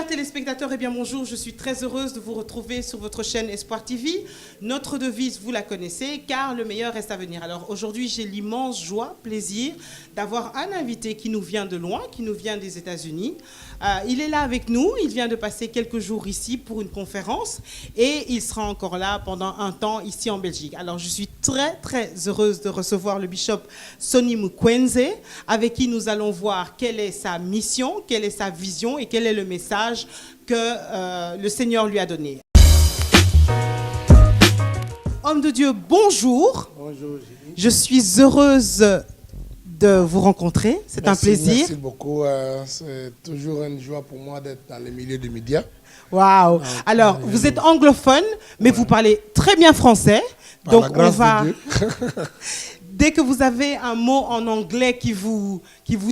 Chers téléspectateurs, eh bien bonjour, je suis très heureuse de vous retrouver sur votre chaîne Espoir TV. Notre devise, vous la connaissez, car le meilleur reste à venir. Alors aujourd'hui, j'ai l'immense joie, plaisir d'avoir un invité qui nous vient de loin, qui nous vient des États-Unis. Il est là avec nous, il vient de passer quelques jours ici pour une conférence et il sera encore là pendant un temps ici en Belgique. Alors je suis très heureuse de recevoir le bishop Sonny Mukwenze, avec qui nous allons voir quelle est sa mission, quelle est sa vision et quel est le message que le Seigneur lui a donné. Homme de Dieu, bonjour. Bonjour, Julie. Je suis heureuse de vous rencontrer. C'est un plaisir. Merci beaucoup. C'est toujours une joie pour moi d'être dans le milieu des médias. Waouh. Alors, vous êtes anglophone, mais vous parlez très bien français. Par donc, la grâce on va... de Dieu. Dès que vous avez un mot en anglais qui vous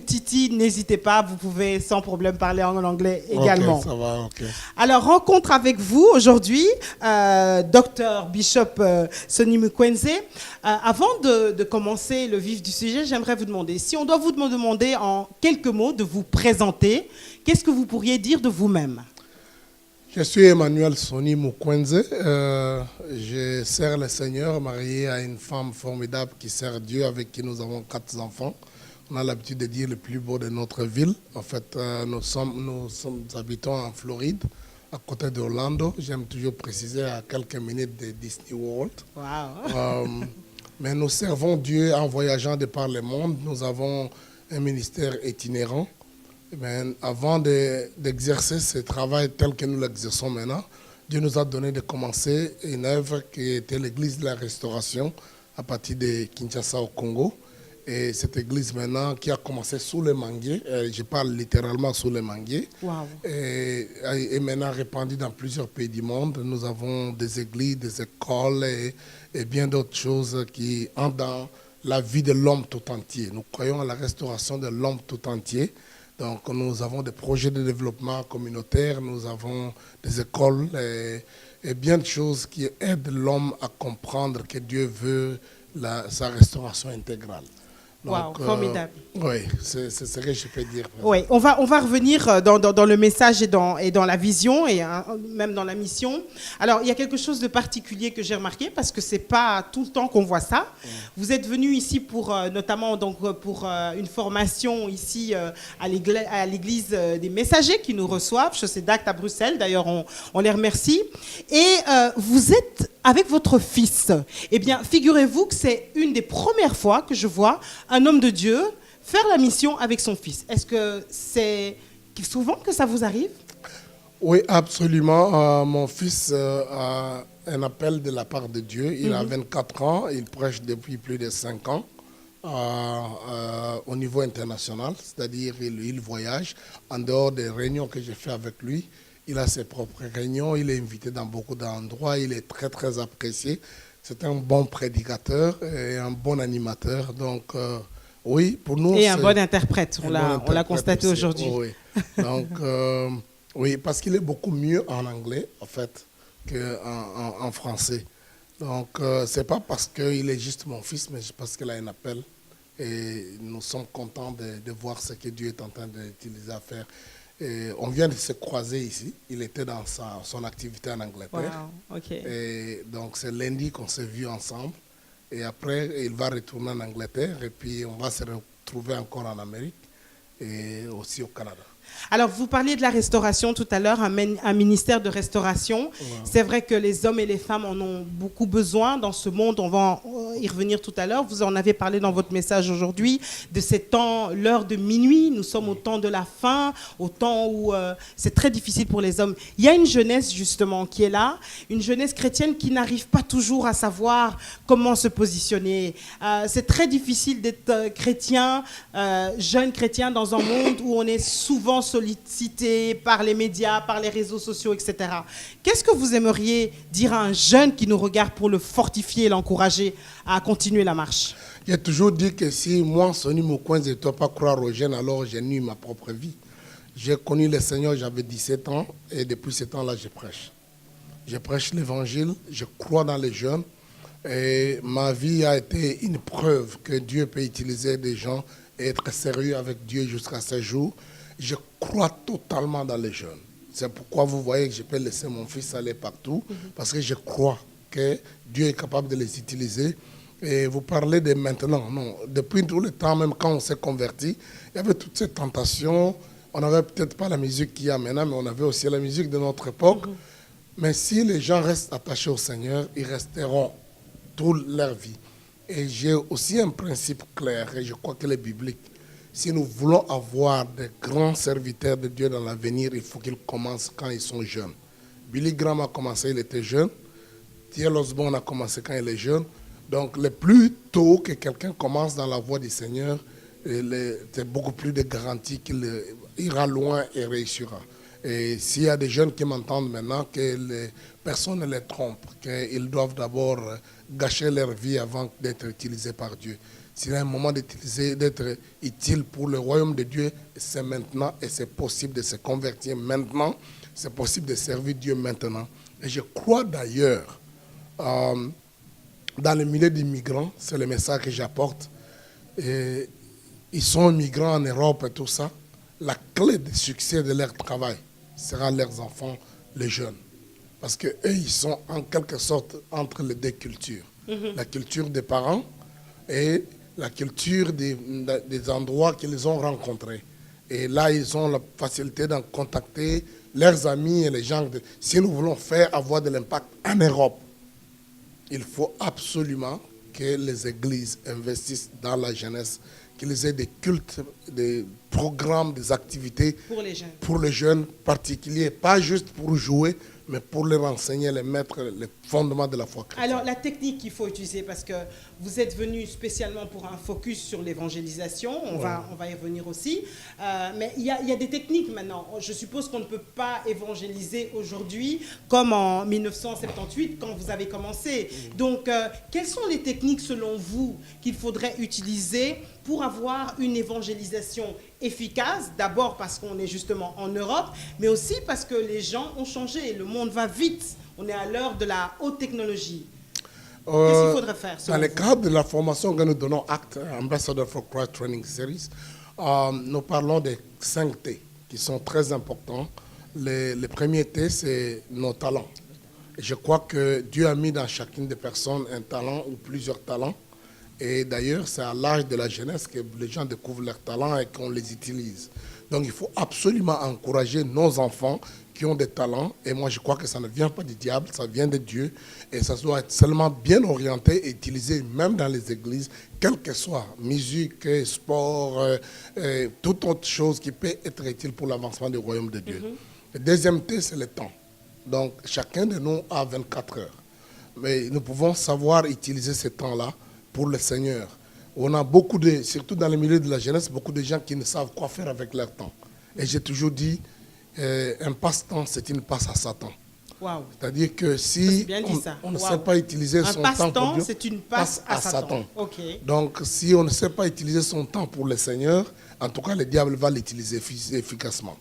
titille, n'hésitez pas, vous pouvez sans problème parler en anglais également. Ok, ça va, ok. Alors, rencontre avec vous aujourd'hui, Dr Bishop Sonny Mukwenze. Avant de commencer le vif du sujet, j'aimerais vous demander, si on doit vous demander en quelques mots de vous présenter, qu'est-ce que vous pourriez dire de vous-même? Je suis Emmanuel Sonny Mukwenze. Je sers le Seigneur, marié à une femme formidable qui sert Dieu, avec qui nous avons 4 enfants. On a l'habitude de dire le plus beau de notre ville. En fait, nous habitons en Floride, à côté d'Orlando. J'aime toujours préciser à quelques minutes de Disney World. Wow. Mais nous servons Dieu en voyageant de par le monde. Nous avons un ministère itinérant. Mais avant d'exercer ce travail tel que nous l'exerçons maintenant, Dieu nous a donné de commencer une œuvre qui était l'église de la restauration à partir de Kinshasa au Congo. Et cette église maintenant qui a commencé sous les manguiers, je parle littéralement sous les manguiers, Wow. et maintenant répandue dans plusieurs pays du monde. Nous avons des églises, des écoles et bien d'autres choses qui entrent dans la vie de l'homme tout entier. Nous croyons à la restauration de l'homme tout entier. Donc, nous avons des projets de développement communautaire, nous avons des écoles et bien de choses qui aident l'homme à comprendre que Dieu veut sa restauration intégrale. Wow, formidable. Oui, c'est ce que je peux dire. Oui, on va revenir dans le message et dans la vision et même dans la mission. Alors, il y a quelque chose de particulier que j'ai remarqué parce que c'est pas tout le temps qu'on voit ça. Vous êtes venu ici pour notamment donc pour une formation ici à l'église des Messagers qui nous reçoivent, Chaussée d'Actes à Bruxelles. D'ailleurs, on les remercie. Et vous êtes avec votre fils. Eh bien, figurez-vous que c'est une des premières fois que je vois un homme de Dieu faire la mission avec son fils. Est-ce que c'est souvent que ça vous arrive? Oui, absolument. Mon fils a un appel de la part de Dieu. Il a 24 ans, il prêche depuis plus de 5 ans au niveau international, c'est-à-dire il voyage. En dehors des réunions que j'ai fait avec lui, il a ses propres réunions, il est invité dans beaucoup d'endroits, il est très apprécié. C'est un bon prédicateur et un bon animateur. Donc, oui, pour nous... Et un bon interprète, on l'a constaté aujourd'hui. Oui. Donc, oui, parce qu'il est beaucoup mieux en anglais, en fait, qu'en français. Donc, ce n'est pas parce qu'il est juste mon fils, mais parce qu'il a un appel. Et nous sommes contents de voir ce que Dieu est en train d'utiliser à faire. Et on vient de se croiser ici. Il était dans son activité en Angleterre. Wow, ok. Et donc, c'est lundi qu'on s'est vus ensemble. Et après, il va retourner en Angleterre. Et puis, on va se retrouver encore en Amérique et aussi au Canada. Alors, vous parliez de la restauration tout à l'heure, un ministère de restauration. Ouais. C'est vrai que les hommes et les femmes en ont beaucoup besoin dans ce monde. On va y revenir tout à l'heure. Vous en avez parlé dans votre message aujourd'hui de ces temps, l'heure de minuit. Nous sommes au temps de la fin, au temps où c'est très difficile pour les hommes. Il y a une jeunesse justement qui est là, une jeunesse chrétienne qui n'arrive pas toujours à savoir comment se positionner. C'est très difficile d'être chrétien, jeune chrétien dans un monde où on est souvent sollicité par les médias, par les réseaux sociaux, etc. Qu'est-ce que vous aimeriez dire à un jeune qui nous regarde pour le fortifier et l'encourager à continuer la marche? J'ai toujours dit que si moi, Sonny Mukwenze, je ne dois pas croire aux jeunes, alors j'ai nu ma propre vie. J'ai connu le Seigneur, j'avais 17 ans, et depuis ce temps-là, je prêche. Je prêche l'évangile, je crois dans les jeunes, et ma vie a été une preuve que Dieu peut utiliser des gens et être sérieux avec Dieu jusqu'à ce jour. Je crois totalement dans les jeunes. C'est pourquoi vous voyez que je peux laisser mon fils aller partout, parce que je crois que Dieu est capable de les utiliser. Et vous parlez de maintenant, non. Depuis tout le temps, même quand on s'est converti, il y avait toutes ces tentations. On n'avait peut-être pas la musique qu'il y a maintenant, mais on avait aussi la musique de notre époque. Mais si les gens restent attachés au Seigneur, ils resteront toute leur vie. Et j'ai aussi un principe clair, et je crois qu'il est biblique. Si nous voulons avoir de grands serviteurs de Dieu dans l'avenir, il faut qu'ils commencent quand ils sont jeunes. Billy Graham a commencé, il était jeune. T.L. Osborne a commencé quand il est jeune. Donc, le plus tôt que quelqu'un commence dans la voie du Seigneur, c'est beaucoup plus de garantie qu'il ira loin et réussira. Et s'il y a des jeunes qui m'entendent maintenant, que personne ne les trompe, qu'ils doivent d'abord gâcher leur vie avant d'être utilisés par Dieu. S'il y a un moment d'être utile pour le royaume de Dieu, c'est maintenant et c'est possible de se convertir maintenant. C'est possible de servir Dieu maintenant. Et je crois d'ailleurs, dans le milieu des migrants, c'est le message que j'apporte. Ils sont migrants en Europe et tout ça. La clé du succès de leur travail sera leurs enfants, les jeunes. Parce qu'eux, ils sont en quelque sorte entre les deux cultures. La culture des parents et la culture des endroits qu'ils ont rencontrés. Et là, ils ont la facilité d'en contacter leurs amis et les gens. Si nous voulons avoir de l'impact en Europe, il faut absolument que les églises investissent dans la jeunesse, qu'ils aient des cultes, des programmes, des activités pour les jeunes particuliers, pas juste pour jouer, mais pour leur enseigner, les mettre les fondements de la foi chrétienne. Alors, la technique qu'il faut utiliser, parce que vous êtes venu spécialement pour un focus sur l'évangélisation, on va y revenir aussi, mais il y a des techniques maintenant. Je suppose qu'on ne peut pas évangéliser aujourd'hui comme en 1978, quand vous avez commencé. Donc, quelles sont les techniques, selon vous, qu'il faudrait utiliser pour avoir une évangélisation efficace, d'abord parce qu'on est justement en Europe, mais aussi parce que les gens ont changé, le monde va vite, on est à l'heure de la haute technologie. Qu'est-ce qu'il faudrait faire? Dans le cadre de la formation que nous donnons, ACT, Ambassador for Christ Training Series, nous parlons des 5 T qui sont très importants. Le premier T, c'est nos talents. Et je crois que Dieu a mis dans chacune des personnes un talent ou plusieurs talents. Et d'ailleurs, c'est à l'âge de la jeunesse que les gens découvrent leurs talents et qu'on les utilise. Donc, il faut absolument encourager nos enfants qui ont des talents. Et moi, je crois que ça ne vient pas du diable, ça vient de Dieu. Et ça doit être seulement bien orienté et utilisé même dans les églises, quel que soit, musique, sport, toute autre chose qui peut être utile pour l'avancement du royaume de Dieu. Le deuxième T, c'est le temps. Donc, chacun de nous a 24 heures. Mais nous pouvons savoir utiliser ce temps-là pour le Seigneur. On a beaucoup surtout dans le milieu de la jeunesse, beaucoup de gens qui ne savent quoi faire avec leur temps. Et j'ai toujours dit, un passe-temps, c'est une passe à Satan. Wow. C'est-à-dire que si on ne sait pas utiliser son temps pour Dieu, c'est une passe à Satan. Okay. Donc, si on ne sait pas utiliser son temps pour le Seigneur, en tout cas, le diable va l'utiliser efficacement.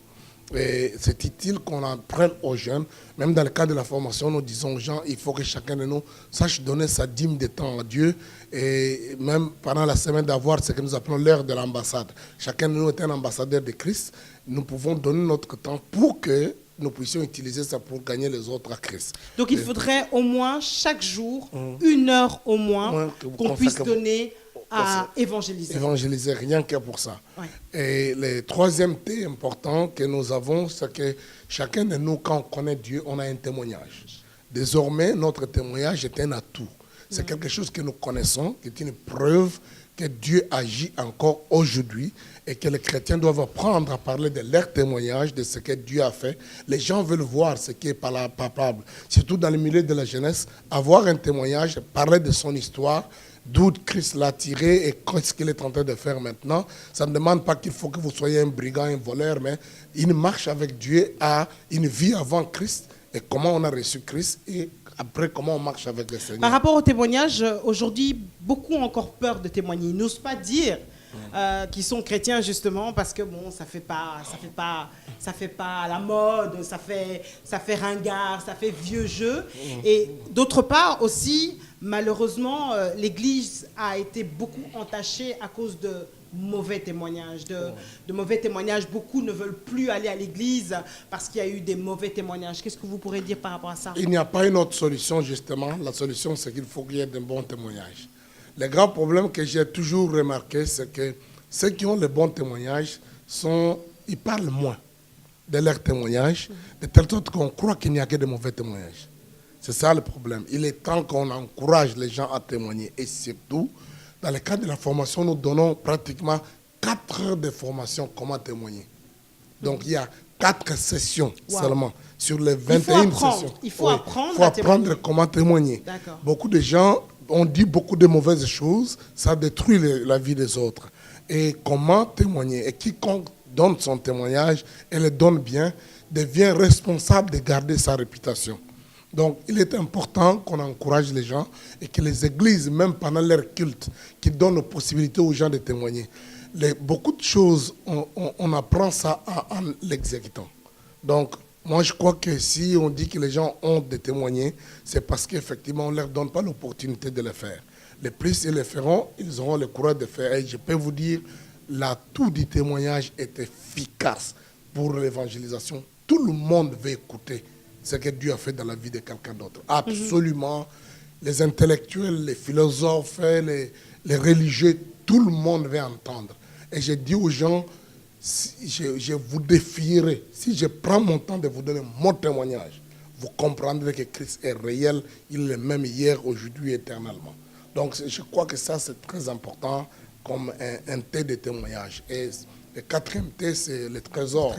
Et c'est utile qu'on apprenne aux jeunes, même dans le cadre de la formation, nous disons aux gens, il faut que chacun de nous sache donner sa dîme de temps à Dieu, et même pendant la semaine d'avoir ce que nous appelons l'heure de l'ambassade. Chacun de nous est un ambassadeur de Christ, nous pouvons donner notre temps pour que nous puissions utiliser ça pour gagner les autres à Christ. Donc il faudrait au moins chaque jour, 1 heure au moins, qu'on puisse donner à évangéliser. Évangéliser, rien que pour ça. Ouais. Et le troisième T important que nous avons, c'est que chacun de nous, quand on connaît Dieu, on a un témoignage. Désormais, notre témoignage est un atout. C'est quelque chose que nous connaissons, qui est une preuve que Dieu agit encore aujourd'hui et que les chrétiens doivent apprendre à parler de leur témoignage, de ce que Dieu a fait. Les gens veulent voir ce qui est palpable. Surtout dans le milieu de la jeunesse, avoir un témoignage, parler de son histoire, d'où Christ l'a tiré et qu'est-ce qu'il est en train de faire maintenant. Ça ne demande pas qu'il faut que vous soyez un brigand, un voleur, mais une marche avec Dieu a une vie avant Christ et comment on a reçu Christ et après comment on marche avec le Seigneur. Par rapport au témoignage, aujourd'hui, beaucoup ont encore peur de témoigner. Ils n'osent pas dire qu'ils sont chrétiens justement parce que bon, ça fait pas à la mode, ça fait ringard, ça fait vieux jeu. Et d'autre part aussi, malheureusement, l'Église a été beaucoup entachée à cause de mauvais témoignages, de mauvais témoignages. Beaucoup ne veulent plus aller à l'église parce qu'il y a eu des mauvais témoignages. Qu'est-ce que vous pourrez dire par rapport à ça? Il n'y a pas une autre solution, justement. La solution, c'est qu'il faut qu'il y ait de bons témoignages. Le grand problème que j'ai toujours remarqué, c'est que ceux qui ont les bons témoignages, ils parlent moins de leurs témoignages, de telle sorte qu'on croit qu'il n'y a que de mauvais témoignages. C'est ça le problème. Il est temps qu'on encourage les gens à témoigner. Et surtout, dans le cadre de la formation, nous donnons pratiquement 4 heures de formation comment témoigner. Donc, il y a 4 sessions seulement sur les 21 sessions. Il faut apprendre à témoigner. Comment témoigner. Beaucoup de gens ont dit beaucoup de mauvaises choses, ça détruit la vie des autres. Et comment témoigner? Et quiconque donne son témoignage et le donne bien, devient responsable de garder sa réputation. Donc, il est important qu'on encourage les gens et que les églises, même pendant leur culte, qui donnent la possibilité aux gens de témoigner. Beaucoup de choses, on apprend ça en l'exécutant. Donc, moi, je crois que si on dit que les gens ont de témoigner, c'est parce qu'effectivement, on ne leur donne pas l'opportunité de le faire. Les plus ils le feront, ils auront le courage de faire. Et je peux vous dire, l'atout du témoignage est efficace pour l'évangélisation. Tout le monde veut écouter ce que Dieu a fait dans la vie de quelqu'un d'autre. Absolument. Les intellectuels, les philosophes, les religieux, tout le monde veut entendre. Et je dis aux gens, je vous défierai. Si je prends mon temps de vous donner mon témoignage, vous comprendrez que Christ est réel. Il est le même hier, aujourd'hui, éternellement. Donc, je crois que ça, c'est très important comme un thé de témoignage. Et le 4e thé, c'est le trésor.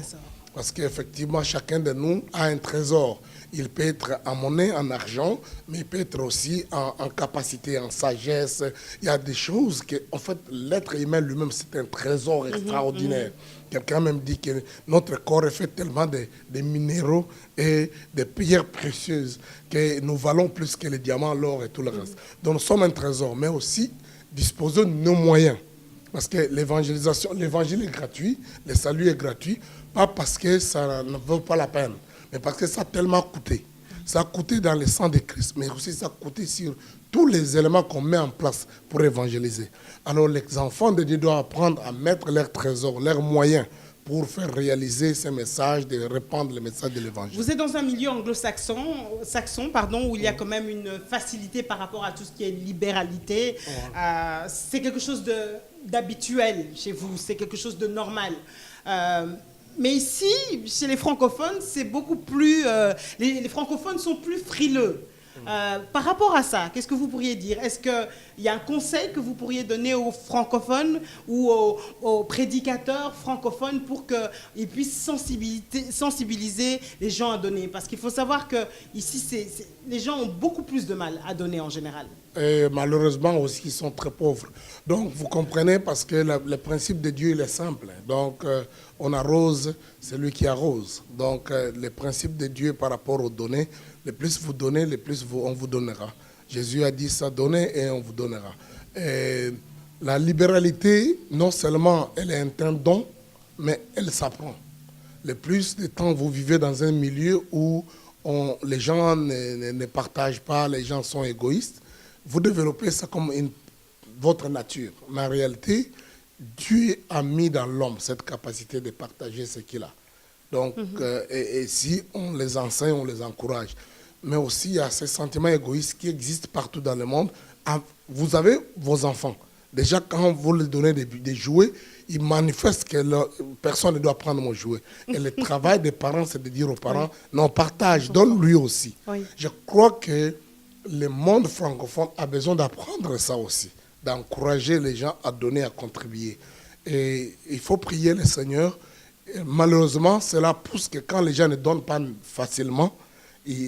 Parce qu'effectivement, chacun de nous a un trésor. Il peut être en monnaie, en argent, mais il peut être aussi en capacité, en sagesse. Il y a des choses que, en fait, l'être humain lui-même, c'est un trésor extraordinaire. Quelqu'un même dit que notre corps est fait tellement de minéraux et de pierres précieuses que nous valons plus que les diamants, l'or et tout le reste. Donc nous sommes un trésor, mais aussi disposons de nos moyens. Parce que l'évangélisation, l'évangile est gratuit, le salut est gratuit, pas parce que ça ne vaut pas la peine, mais parce que ça a tellement coûté. Ça a coûté dans le sang de Christ, mais aussi ça a coûté sur tous les éléments qu'on met en place pour évangéliser. Alors les enfants de Dieu doivent apprendre à mettre leurs trésors, leurs moyens pour faire réaliser ces messages, de répandre le message de l'évangile. Vous êtes dans un milieu anglo-saxon, où il y a quand même une facilité par rapport à tout ce qui est libéralité. C'est quelque chose d'habituel chez vous, c'est quelque chose de normal. Mais ici, chez les francophones, c'est beaucoup plus... les francophones sont plus frileux. Par rapport à ça, qu'est-ce que vous pourriez dire? Est-ce qu'il y a un conseil que vous pourriez donner aux francophones ou aux prédicateurs francophones pour qu'ils puissent sensibiliser les gens à donner? Parce qu'il faut savoir que ici, les gens ont beaucoup plus de mal à donner en général. Et malheureusement aussi, ils sont très pauvres. Donc, vous comprenez, parce que le principe de Dieu, il est simple. Donc, on arrose celui qui arrose. Donc, le principe de Dieu par rapport aux données, le plus vous donnez, le plus on vous donnera. Jésus a dit ça, donnez et on vous donnera. Et la libéralité, non seulement elle est un don, mais elle s'apprend. Le plus de temps vous vivez dans un milieu où les gens ne partagent pas, les gens sont égoïstes, vous développez ça comme votre nature. Mais en réalité, Dieu a mis dans l'homme cette capacité de partager ce qu'il a. Donc, et si on les enseigne, on les encourage. Mais aussi, il y a ces sentiments égoïstes qui existent partout dans le monde. Vous avez vos enfants. Déjà, quand vous leur donnez des jouets, ils manifestent que personne ne doit prendre mon jouet. Et le travail des parents, c'est de dire aux parents, non, partage, donne-lui aussi. Oui. Je crois que le monde francophone a besoin d'apprendre ça aussi, d'encourager les gens à donner, à contribuer. Et il faut prier le Seigneur. Et malheureusement, cela pousse que quand les gens ne donnent pas facilement,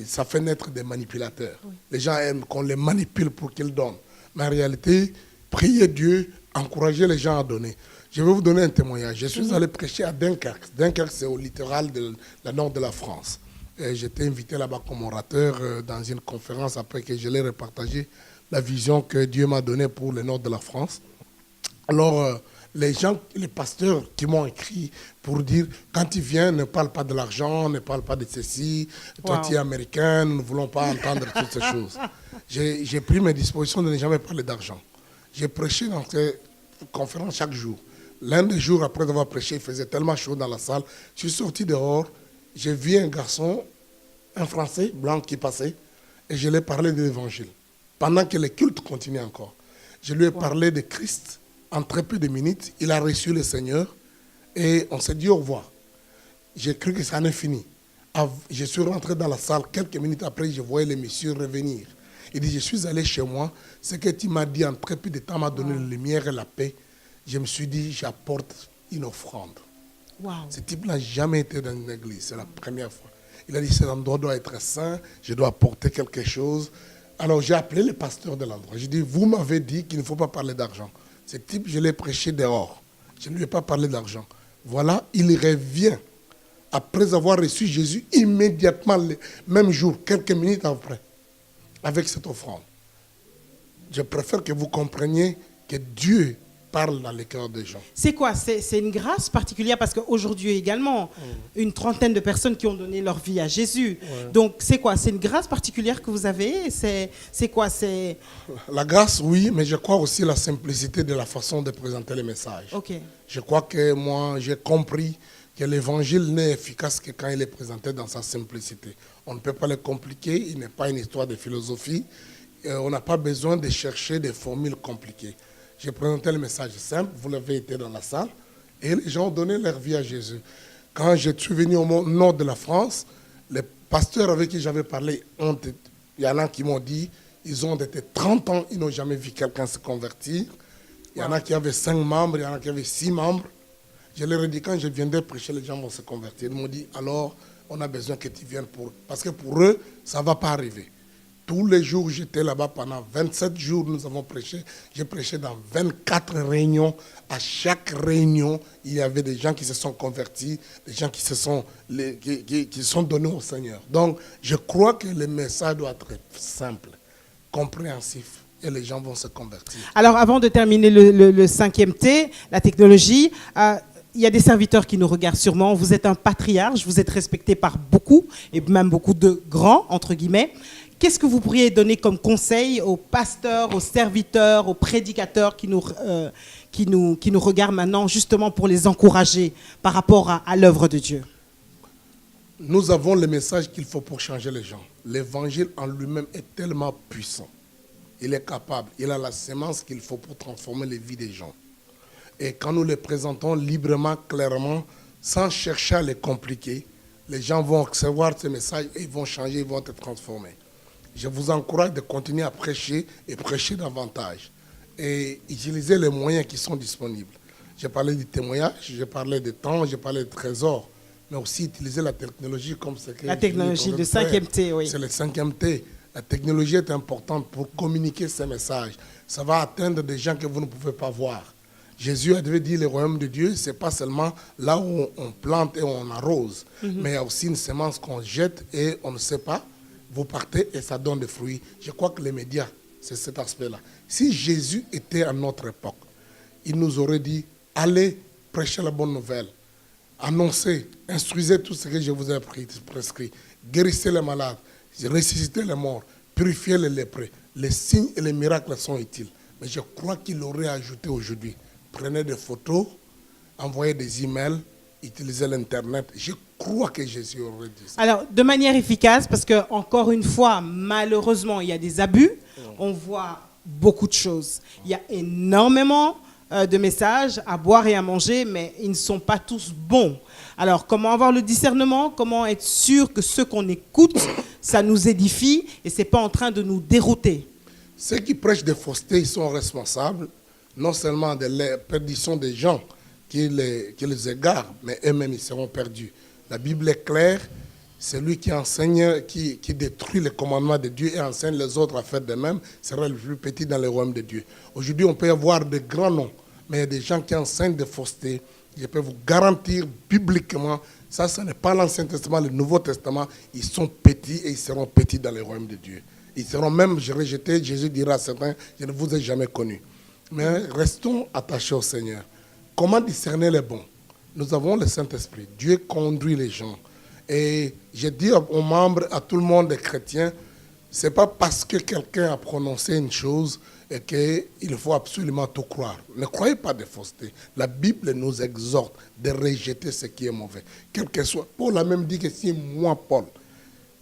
ça fait naître des manipulateurs. Oui. Les gens aiment qu'on les manipule pour qu'ils donnent. Mais en réalité, priez Dieu, encouragez les gens à donner. Je vais vous donner un témoignage. Je suis allé prêcher à Dunkerque. Dunkerque, c'est au littoral de la nord de la France. J'étais invité là-bas comme orateur dans une conférence après que je l'ai repartagé la vision que Dieu m'a donnée pour le nord de la France. Alors, les gens, les pasteurs qui m'ont écrit pour dire, quand tu viens, ne parle pas de l'argent, ne parle pas de ceci, toi tu es américain, nous ne voulons pas entendre toutes ces choses. J'ai pris mes dispositions de ne jamais parler d'argent. J'ai prêché dans ces conférences chaque jour. L'un des jours, après avoir prêché, il faisait tellement chaud dans la salle. Je suis sorti dehors, j'ai vu un garçon, un Français blanc qui passait, et je lui ai parlé de l'évangile. Pendant que le culte continuait encore. Je lui ai parlé de Christ. En très peu de minutes, il a reçu le Seigneur et on s'est dit au revoir. J'ai cru que ça en est fini. Je suis rentré dans la salle, quelques minutes après, je voyais le monsieur revenir. Il dit, je suis allé chez moi, ce que tu m'as dit en très peu de temps m'a donné la lumière et la paix. Je me suis dit, j'apporte une offrande. Wow. Ce type n'a jamais été dans une église, c'est la première fois. Il a dit, cet endroit doit être saint, je dois apporter quelque chose. Alors j'ai appelé le pasteur de l'endroit. J'ai dit, vous m'avez dit qu'il ne faut pas parler d'argent. Ce type, je l'ai prêché dehors. Je ne lui ai pas parlé d'argent. Voilà, il revient. Après avoir reçu Jésus, immédiatement, le même jour, quelques minutes après, avec cette offrande. Je préfère que vous compreniez que Dieu parle dans les cœurs des gens. C'est quoi? C'est une grâce particulière parce qu'aujourd'hui également, une trentaine de personnes qui ont donné leur vie à Jésus. Ouais. Donc c'est quoi? C'est une grâce particulière que vous avez? C'est quoi? La grâce, oui, mais je crois aussi la simplicité de la façon de présenter les messages. Okay. Je crois que moi, j'ai compris que l'évangile n'est efficace que quand il est présenté dans sa simplicité. On ne peut pas le compliquer, il n'est pas une histoire de philosophie. On n'a pas besoin de chercher des formules compliquées. J'ai présenté le message simple, vous l'avez été dans la salle, et les gens ont donné leur vie à Jésus. Quand je suis venu au nord de la France, les pasteurs avec qui j'avais parlé, il y en a qui m'ont dit, ils ont été 30 ans, ils n'ont jamais vu quelqu'un se convertir. Il y en a qui avaient 5 membres, il y en a qui avaient 6 membres. Je leur ai dit, quand je viendrai prêcher, les gens vont se convertir. Ils m'ont dit, alors, on a besoin que tu viennes parce que pour eux, ça ne va pas arriver. Tous les jours, j'étais là-bas pendant 27 jours, nous avons prêché. J'ai prêché dans 24 réunions. À chaque réunion, il y avait des gens qui se sont convertis, des gens qui se sont donnés au Seigneur. Donc, je crois que le message doit être simple, compréhensif, et les gens vont se convertir. Alors, avant de terminer le 5e T, la technologie, il y a des serviteurs qui nous regardent sûrement. Vous êtes un patriarche, vous êtes respecté par beaucoup, et même beaucoup de grands, entre guillemets. Qu'est-ce que vous pourriez donner comme conseil aux pasteurs, aux serviteurs, aux prédicateurs qui nous regardent maintenant, justement pour les encourager par rapport à l'œuvre de Dieu? Nous avons le message qu'il faut pour changer les gens. L'évangile en lui-même est tellement puissant. Il est capable, il a la sémence qu'il faut pour transformer les vies des gens. Et quand nous les présentons librement, clairement, sans chercher à les compliquer, les gens vont recevoir ce message et ils vont changer, ils vont être transformés. Je vous encourage de continuer à prêcher et prêcher davantage. Et utiliser les moyens qui sont disponibles. J'ai parlé du témoignage, j'ai parlé de temps, j'ai parlé de trésors, mais aussi utiliser la technologie comme c'est que... La technologie, le 5e T, oui. C'est le 5e T. La technologie est importante pour communiquer ces messages. Ça va atteindre des gens que vous ne pouvez pas voir. Jésus avait dit le royaume de Dieu, ce n'est pas seulement là où on plante et on arrose, mais il y a aussi une semence qu'on jette et on ne sait pas. Vous partez et ça donne des fruits. Je crois que les médias, c'est cet aspect-là. Si Jésus était à notre époque, il nous aurait dit, allez prêcher la bonne nouvelle, annoncez, instruisez tout ce que je vous ai prescrit, guérissez les malades, ressuscitez les morts, purifiez les lépreux. Les signes et les miracles sont utiles. Mais je crois qu'il aurait ajouté aujourd'hui, prenez des photos, envoyez des emails, utilisez l'Internet. Je crois que Jésus aurait dit ça. Alors, de manière efficace, parce que encore une fois, malheureusement, il y a des abus. On voit beaucoup de choses. Il y a énormément de messages à boire et à manger, mais ils ne sont pas tous bons. Alors, comment avoir le discernement? Comment être sûr que ceux qu'on écoute, ça nous édifie et ce n'est pas en train de nous dérouter? Ceux qui prêchent des faussetés, ils sont responsables non seulement de la perdition des gens qui les égarent, mais eux-mêmes, ils seront perdus. La Bible est claire, c'est lui qui enseigne, qui détruit les commandements de Dieu et enseigne les autres à faire de même, sera le plus petit dans le royaume de Dieu. Aujourd'hui, on peut avoir de grands noms, mais il y a des gens qui enseignent des faussetés. Je peux vous garantir bibliquement, ça, ce n'est pas l'Ancien Testament, le Nouveau Testament, ils sont petits et ils seront petits dans le royaume de Dieu. Ils seront même rejetés, Jésus dira à certains, je ne vous ai jamais connus. Mais restons attachés au Seigneur. Comment discerner les bons? Nous avons le Saint-Esprit. Dieu conduit les gens. Et je dis aux membres, à tout le monde des chrétiens, Ce n'est pas parce que quelqu'un a prononcé une chose et qu'il faut absolument tout croire. Ne croyez pas de fausseté. La Bible nous exhorte de rejeter ce qui est mauvais. Quel que soit. Paul a même dit que si moi, Paul,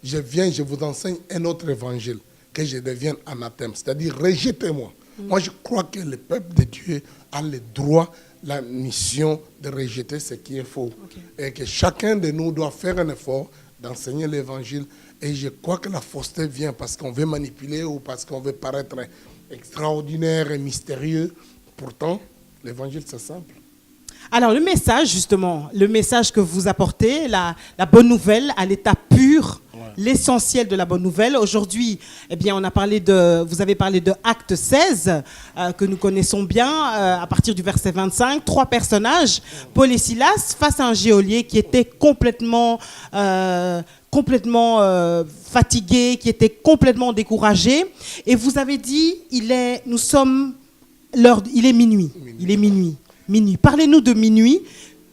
je viens, je vous enseigne un autre évangile, que je devienne anathème. C'est-à-dire, rejetez-moi. Moi, je crois que le peuple de Dieu a le droit, la mission de rejeter ce qui est faux. Et que chacun de nous doit faire un effort d'enseigner l'évangile. Et je crois que la fausseté vient parce qu'on veut manipuler ou parce qu'on veut paraître extraordinaire et mystérieux. Pourtant, l'évangile, c'est simple. Alors le message, justement, le message que vous apportez, la bonne nouvelle à l'état pur, l'essentiel de la bonne nouvelle. Aujourd'hui, eh bien, vous avez parlé de Acte 16, que nous connaissons bien, à partir du verset 25. 3 personnages, Paul et Silas, face à un geôlier qui était complètement fatigué, qui était complètement découragé. Et vous avez dit, il est minuit. Il est minuit. Minuit. Parlez-nous de minuit,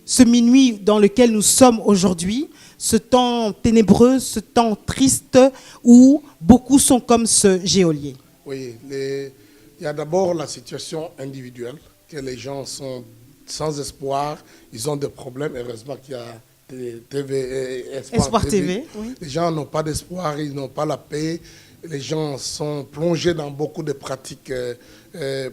ce minuit dans lequel nous sommes aujourd'hui, ce temps ténébreux, ce temps triste où beaucoup sont comme ce geôlier. Oui, il y a d'abord la situation individuelle, que les gens sont sans espoir, ils ont des problèmes. Heureusement qu'il y a Espoir TV. Oui. Les gens n'ont pas d'espoir, ils n'ont pas la paix. Les gens sont plongés dans beaucoup de pratiques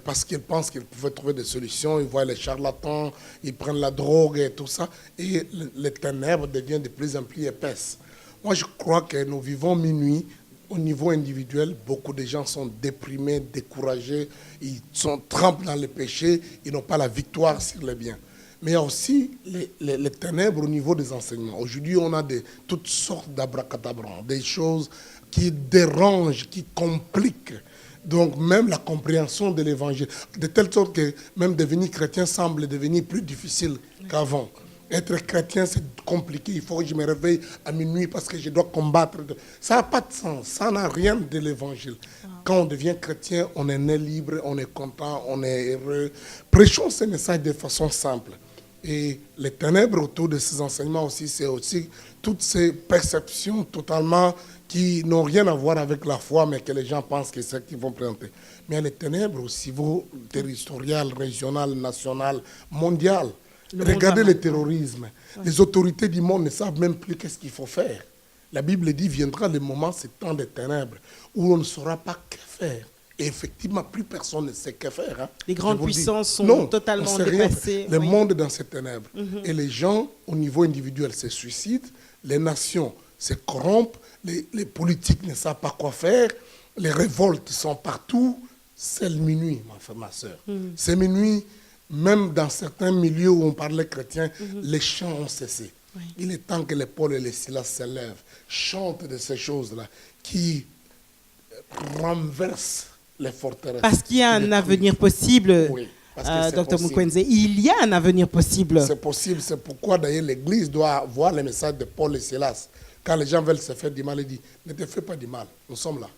parce qu'ils pensent qu'ils pouvaient trouver des solutions. Ils voient les charlatans, ils prennent la drogue et tout ça. Et les ténèbres deviennent de plus en plus épaisses. Moi, je crois que nous vivons minuit. Au niveau individuel, beaucoup de gens sont déprimés, découragés. Ils trempent dans le péché. Ils n'ont pas la victoire sur le bien. Mais il y a aussi les ténèbres au niveau des enseignements. Aujourd'hui, on a toutes sortes d'abracadabra, des choses qui dérangent, qui compliquent. Donc même la compréhension de l'évangile, de telle sorte que même devenir chrétien semble devenir plus difficile qu'avant. Être chrétien, c'est compliqué. Il faut que je me réveille à minuit parce que je dois combattre. Ça n'a pas de sens. Ça n'a rien de l'évangile. Quand on devient chrétien, on est né libre, on est content, on est heureux. Prêchons ce message de façon simple. Et les ténèbres autour de ces enseignements aussi, c'est aussi toutes ces perceptions totalement qui n'ont rien à voir avec la foi, mais que les gens pensent que c'est ce qu'ils vont présenter. Mais les ténèbres au niveau territorial, régional, national, mondial. Regardez le terrorisme. Ouais. Les autorités du monde ne savent même plus qu'est-ce qu'il faut faire. La Bible dit, viendra le moment, ce temps des ténèbres, où on ne saura pas que faire. Et effectivement, plus personne ne sait que faire. Hein. Les grandes puissances sont totalement dépassées. Le monde est dans ces ténèbres. Et les gens, au niveau individuel, se suicident. Les nations se corrompent. Les politiques ne savent pas quoi faire. Les révoltes sont partout. C'est le minuit, ma soeur. C'est minuit, même dans certains milieux où on parlait chrétien, les chants ont cessé. Oui. Il est temps que les Paul et les Silas se lèvent, chantent de ces choses-là qui renversent les forteresses. Parce qu'il y a un avenir possible, oui, Dr Mukwenze. Il y a un avenir possible. C'est possible. C'est pourquoi d'ailleurs l'Église doit voir les messages de Paul et Silas. Quand les gens veulent se faire du mal, il dit, ne te fais pas du mal. Nous sommes là.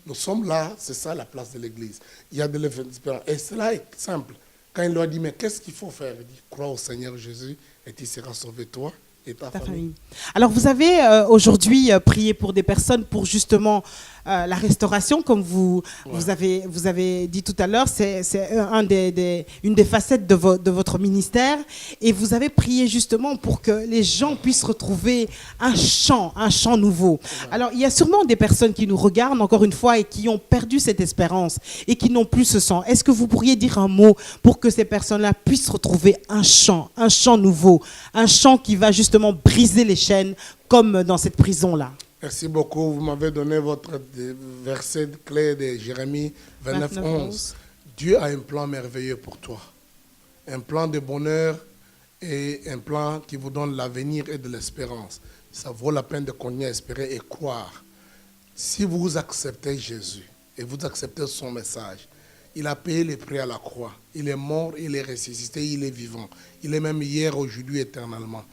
Nous sommes là, c'est ça la place de l'Église. Il y a de l'espérance. Et cela est simple. Quand il leur dit, mais qu'est-ce qu'il faut faire? Il dit, crois au Seigneur Jésus et tu seras sauvé toi et ta famille. Alors vous avez aujourd'hui prié pour des personnes pour justement la restauration, comme vous avez dit tout à l'heure, c'est une des facettes de votre ministère. Et vous avez prié justement pour que les gens puissent retrouver un chant nouveau. Alors il y a sûrement des personnes qui nous regardent encore une fois et qui ont perdu cette espérance et qui n'ont plus ce chant. Est-ce que vous pourriez dire un mot pour que ces personnes-là puissent retrouver un chant nouveau, un chant qui va justement briser les chaînes comme dans cette prison-là? Merci beaucoup. Vous m'avez donné votre verset clé de Jérémie 29:11. Dieu a un plan merveilleux pour toi. Un plan de bonheur et un plan qui vous donne l'avenir et de l'espérance. Ça vaut la peine de continuer à espérer et croire. Si vous acceptez Jésus et vous acceptez son message, il a payé les prix à la croix. Il est mort, il est ressuscité, il est vivant. Il est même hier, aujourd'hui, éternellement.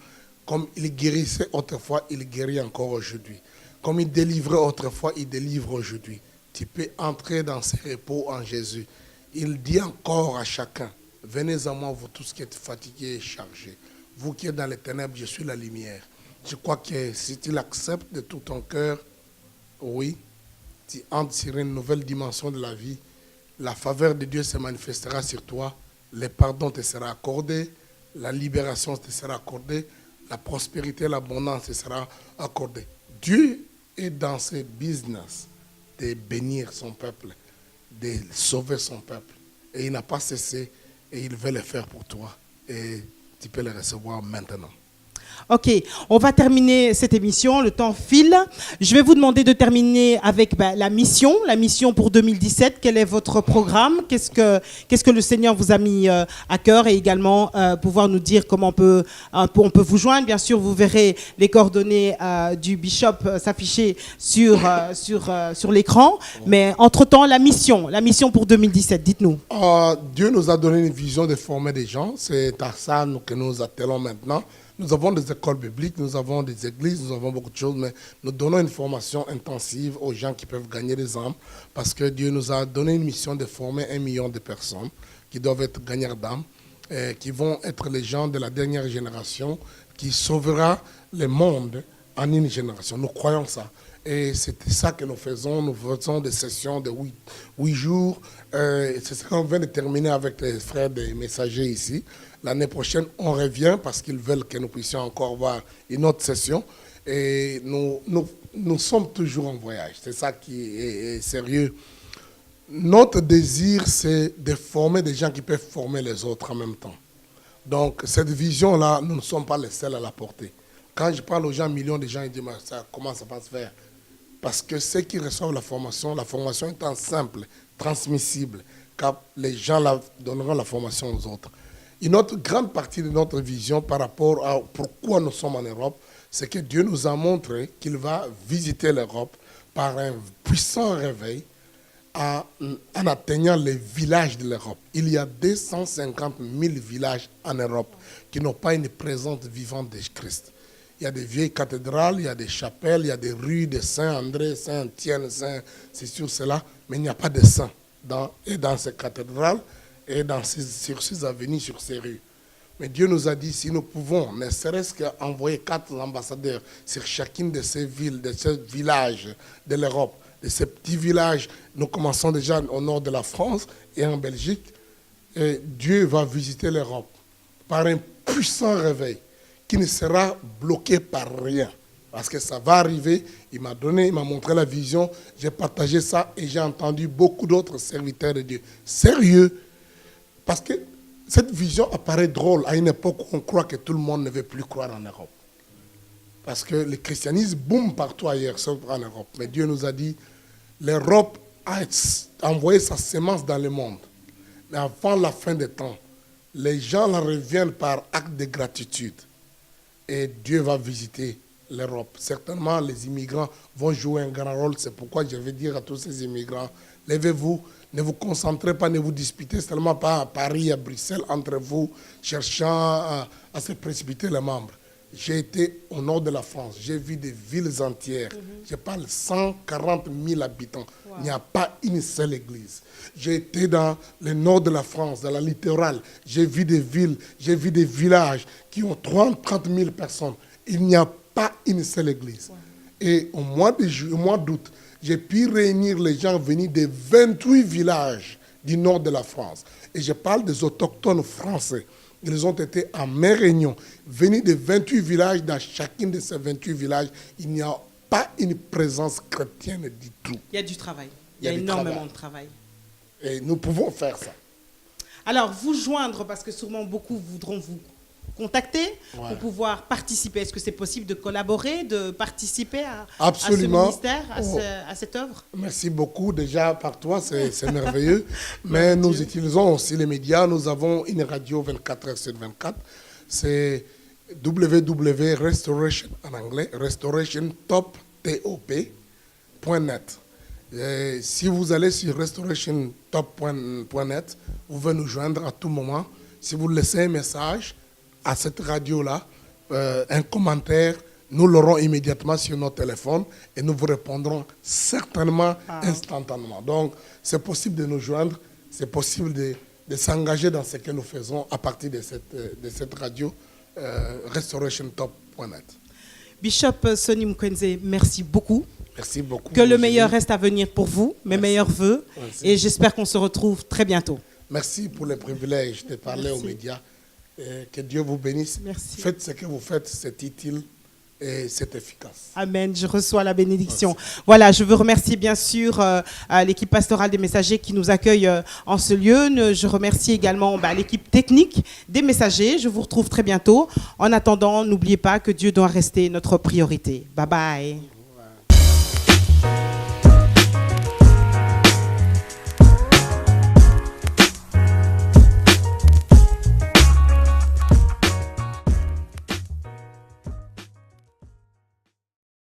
Comme il guérissait autrefois, il guérit encore aujourd'hui. Comme il délivrait autrefois, il délivre aujourd'hui. Tu peux entrer dans ce repos en Jésus. Il dit encore à chacun, venez à moi, vous tous qui êtes fatigués et chargés. Vous qui êtes dans les ténèbres, je suis la lumière. Je crois que si tu l'acceptes de tout ton cœur, oui, tu entres sur une nouvelle dimension de la vie. La faveur de Dieu se manifestera sur toi. Le pardon te sera accordé. La libération te sera accordée. La prospérité, l'abondance te sera accordée. Dieu est dans ce business de bénir son peuple, de sauver son peuple. Et il n'a pas cessé et il veut le faire pour toi. Et tu peux le recevoir maintenant. Ok, on va terminer cette émission, le temps file. Je vais vous demander de terminer avec la mission pour 2017. Quel est votre programme? Qu'est-ce que le Seigneur vous a mis à cœur? Et également pouvoir nous dire comment on peut vous joindre. Bien sûr, vous verrez les coordonnées du Bishop s'afficher sur l'écran. Mais entre-temps, la mission pour 2017, dites-nous. Dieu nous a donné une vision de former des gens. C'est à ça que nous attelons maintenant. Nous avons des écoles bibliques, nous avons des églises, nous avons beaucoup de choses, mais nous donnons une formation intensive aux gens qui peuvent gagner des âmes, parce que Dieu nous a donné une mission de former 1 million de personnes qui doivent être gagneurs d'âmes, qui vont être les gens de la dernière génération, qui sauvera le monde en une génération. Nous croyons ça. Et c'est ça que nous faisons. Nous faisons des sessions de 8 jours. C'est ce qu'on vient de terminer avec les frères des messagers ici. L'année prochaine, on revient parce qu'ils veulent que nous puissions encore voir une autre session. Et nous sommes toujours en voyage. C'est ça qui est sérieux. Notre désir, c'est de former des gens qui peuvent former les autres en même temps. Donc, cette vision-là, nous ne sommes pas les seuls à la porter. Quand je parle aux gens, millions de gens, ils disent comment ça va se faire? Parce que ceux qui reçoivent la formation étant simple, transmissible, car les gens donneront la formation aux autres. Une autre grande partie de notre vision par rapport à pourquoi nous sommes en Europe, c'est que Dieu nous a montré qu'il va visiter l'Europe par un puissant réveil en atteignant les villages de l'Europe. Il y a 250 000 villages en Europe qui n'ont pas une présence vivante de Christ. Il y a des vieilles cathédrales, il y a des chapelles, il y a des rues de Saint-André, Saint-Étienne, c'est sûr cela, mais il n'y a pas de saints dans ces cathédrales et sur ces avenues, sur ces rues. Mais Dieu nous a dit, si nous pouvons, ne serait-ce qu'envoyer 4 ambassadeurs sur chacune de ces villes, de ces villages de l'Europe, de ces petits villages, nous commençons déjà au nord de la France et en Belgique, et Dieu va visiter l'Europe par un puissant réveil qui ne sera bloqué par rien. Parce que ça va arriver, il m'a montré la vision, j'ai partagé ça et j'ai entendu beaucoup d'autres serviteurs de Dieu. Sérieux, parce que cette vision apparaît drôle à une époque où on croit que tout le monde ne veut plus croire en Europe. Parce que le christianisme boom partout ailleurs, sauf en Europe. Mais Dieu nous a dit, l'Europe a envoyé sa sémence dans le monde. Mais avant la fin des temps, les gens la reviennent par acte de gratitude. Et Dieu va visiter l'Europe. Certainement, les immigrants vont jouer un grand rôle. C'est pourquoi je vais dire à tous ces immigrants, levez-vous, ne vous concentrez pas, ne vous disputez seulement pas à Paris, à Bruxelles, entre vous, cherchant à se précipiter les membres. J'ai été au nord de la France, j'ai vu des villes entières. Je parle 140 000 habitants. Wow. Il n'y a pas une seule église. J'ai été dans le nord de la France, dans la littorale. J'ai vu des villes, j'ai vu des villages qui ont 30 000 personnes. Il n'y a pas une seule église. Wow. Et au mois d'août, j'ai pu réunir les gens venus des 28 villages du nord de la France. Et je parle des autochtones français. Ils ont été à mes réunions, venus de 28 villages. Dans chacun de ces 28 villages, il n'y a pas une présence chrétienne du tout. Il y a du travail. Il y a énormément de travail. Et nous pouvons faire ça. Alors, vous joindre, parce que sûrement beaucoup voudront vous contacter pour pouvoir participer. Est-ce que c'est possible de collaborer, de participer à ce ministère, à cette œuvre? Merci beaucoup déjà par toi, c'est merveilleux. Mais nous utilisons aussi les médias. Nous avons une radio 24 heures sur 24. C'est www.restoration en anglais, restorationtop.net. Si vous allez sur restorationtop.net, vous pouvez nous joindre à tout moment. Si vous laissez un message à cette radio-là, un commentaire, nous l'aurons immédiatement sur notre téléphone et nous vous répondrons certainement instantanément. Donc, c'est possible de nous joindre, c'est possible de s'engager dans ce que nous faisons à partir de cette radio, restorationtop.net. Bishop Sonny Mkwenze, merci beaucoup Merci beaucoup. Que le meilleur reste à venir pour vous, mes meilleurs vœux. Merci. Et j'espère qu'on se retrouve très bientôt. Merci pour le privilège de parler aux médias. Et que Dieu vous bénisse. Merci. Faites ce que vous faites, c'est utile et c'est efficace. Amen, je reçois la bénédiction. Voilà, je veux remercier bien sûr l'équipe pastorale des messagers qui nous accueille en ce lieu. Je remercie également l'équipe technique des messagers. Je vous retrouve très bientôt. En attendant, n'oubliez pas que Dieu doit rester notre priorité. Bye bye.